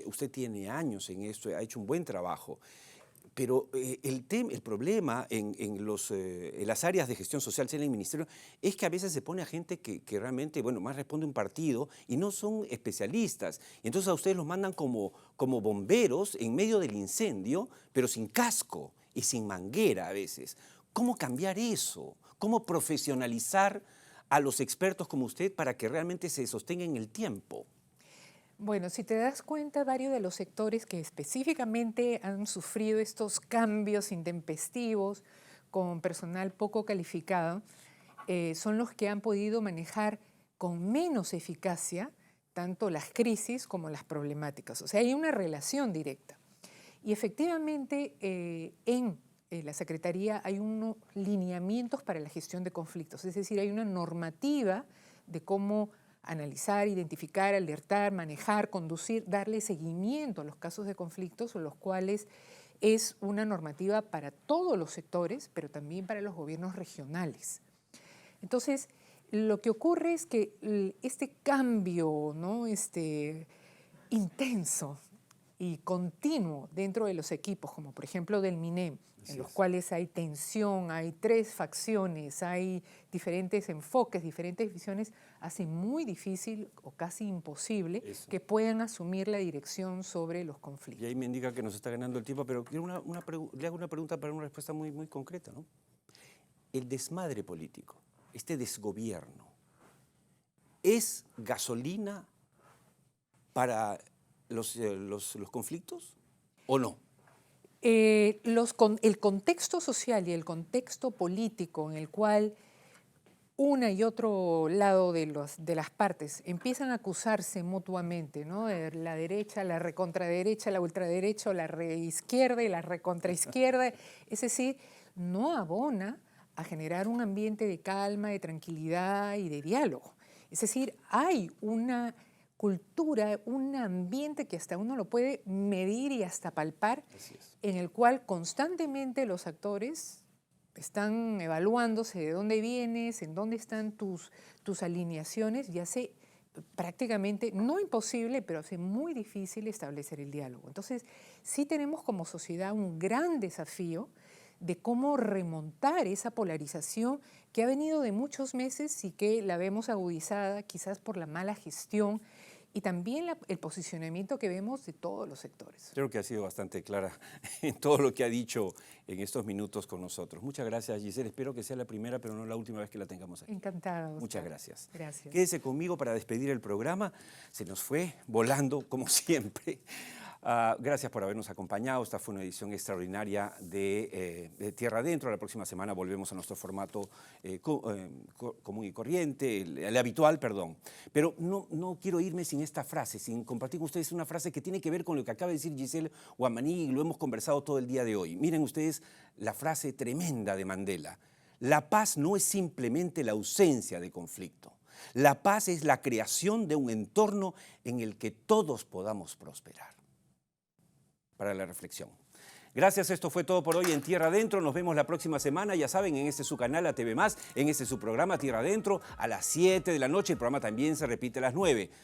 usted tiene años en esto, ha hecho un buen trabajo, pero el problema en las áreas de gestión social en el ministerio es que a veces se pone a gente que realmente, bueno, más responde un partido y no son especialistas. Y entonces a ustedes los mandan como bomberos en medio del incendio, pero sin casco y sin manguera a veces. ¿Cómo cambiar eso? ¿Cómo profesionalizar a los expertos como usted para que realmente se sostengan en el tiempo? Bueno, si te das cuenta, varios de los sectores que específicamente han sufrido estos cambios intempestivos con personal poco calificado son los que han podido manejar con menos eficacia tanto las crisis como las problemáticas. O sea, hay una relación directa. Y efectivamente, en la Secretaría hay unos lineamientos para la gestión de conflictos, es decir, hay una normativa de cómo analizar, identificar, alertar, manejar, conducir, darle seguimiento a los casos de conflictos, los cuales es una normativa para todos los sectores, pero también para los gobiernos regionales. Entonces, lo que ocurre es que este cambio, ¿no?, intenso y continuo dentro de los equipos, como por ejemplo del MINEM, en los cuales hay tensión, hay 3 facciones, hay diferentes enfoques, diferentes visiones, hace muy difícil o casi imposible que puedan asumir la dirección sobre los conflictos. Y ahí me indica que nos está ganando el tiempo, pero quiero le hago una pregunta para una respuesta muy, muy concreta, ¿no? El desmadre político, este desgobierno, ¿es gasolina para los conflictos o no? El contexto social y el contexto político en el cual una y otro lado de las partes empiezan a acusarse mutuamente, ¿no?, la derecha, la recontraderecha, la ultraderecha, o la reizquierda y la recontraizquierda, es decir, no abona a generar un ambiente de calma, de tranquilidad y de diálogo. Es decir, hay una cultura, un ambiente que hasta uno lo puede medir y hasta palpar, en el cual constantemente los actores están evaluándose de dónde vienes, en dónde están tus alineaciones, y hace prácticamente, no imposible, pero hace muy difícil establecer el diálogo. Entonces, sí tenemos como sociedad un gran desafío de cómo remontar esa polarización que ha venido de muchos meses y que la vemos agudizada quizás por la mala gestión y también el posicionamiento que vemos de todos los sectores. Creo que ha sido bastante clara en todo lo que ha dicho en estos minutos con nosotros. Muchas gracias, Giselle. Espero que sea la primera, pero no la última vez que la tengamos aquí. Encantada, Oscar. Muchas gracias. Gracias. Quédese conmigo para despedir el programa. Se nos fue volando, como siempre. Gracias por habernos acompañado. Esta fue una edición extraordinaria de Tierra Adentro. La próxima semana volvemos a nuestro formato común y corriente, el habitual, perdón. Pero no quiero irme sin esta frase, sin compartir con ustedes una frase que tiene que ver con lo que acaba de decir Giselle Ouamani y lo hemos conversado todo el día de hoy. Miren ustedes la frase tremenda de Mandela. La paz no es simplemente la ausencia de conflicto. La paz es la creación de un entorno en el que todos podamos prosperar. Para la reflexión. Gracias, esto fue todo por hoy en Tierra Adentro. Nos vemos la próxima semana, ya saben, en este su canal ATV+, en este su programa Tierra Adentro, a las 7 de la noche. El programa también se repite a las 9.